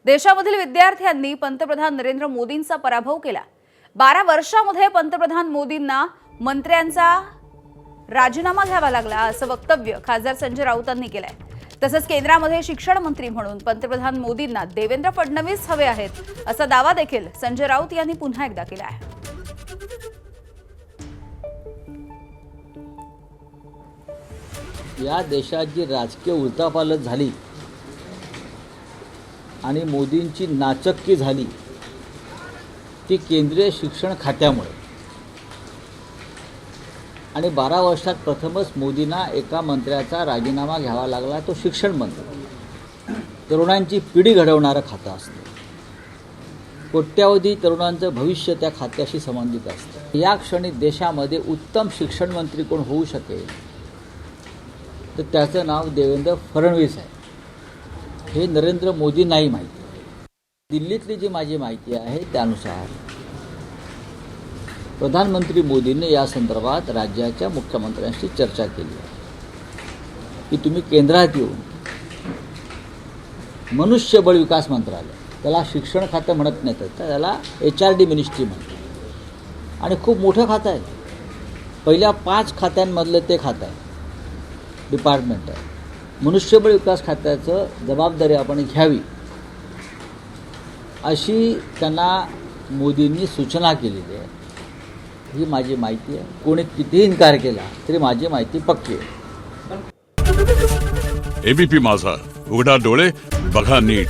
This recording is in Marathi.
देशामधील विद्यार्थ्यांनी पंतप्रधान नरेंद्र मोदींचा पराभव केला। 12 वर्षांमध्ये पंतप्रधान मोदींना मंत्र्यांचा राजीनामा घ्यावा लागला असं वक्तव्य खासदार संजय राऊतांनी केलंय। तसंच केंद्रामध्ये शिक्षण मंत्री म्हणून पंतप्रधान मोदींना देवेंद्र फडणवीस हवे आहेत असा दावा देखील संजय राऊत यांनी पुन्हा एकदा केला आहे। या देशात जी राजकीय उलथापालथ झाली आणि मोदींची नाचक्की झाली ती केंद्रीय शिक्षण खात्यामुळे आणि 12 वर्षात प्रथमच मोदींना एका मंत्र्याचा राजीनामा घ्यावा लागला, तो शिक्षण मंत्री। तरुणांची पिढी घडवणारं खातं असतं, कोट्यावधी तरुणांचं भविष्य त्या खात्याशी संबंधित असतं। या क्षणी देशामध्ये उत्तम शिक्षण मंत्री कोण होऊ शकेल तर त्याचं नाव देवेंद्र फडणवीस आहे। हे नरेंद्र मोदी नाही माहिती। दिल्लीतली जी माझी माहिती आहे त्यानुसार प्रधानमंत्री मोदींनी या संदर्भात राज्याच्या मुख्यमंत्र्यांशी चर्चा केली आहे की तुम्ही केंद्रात येऊन मनुष्यबळ विकास मंत्रालय, त्याला शिक्षण खातं म्हणत नाही तर त्याला HRD मिनिस्ट्री म्हणतात आणि खूप मोठं खातं आहे। पहिल्या 5 खात्यांमधलं ते खातं आहे, डिपार्टमेंट आहे। मनुष्यबळ विकास खात्याचं जबाबदारी आपण घ्यावी अशी त्यांना मोदींनी सूचना केलेली आहे। ही माझी माहिती आहे। कोणी कितीही इन्कार केला तरी माझी माहिती पक्की आहे। ABP माझा, उघडा डोळे बघा नीट।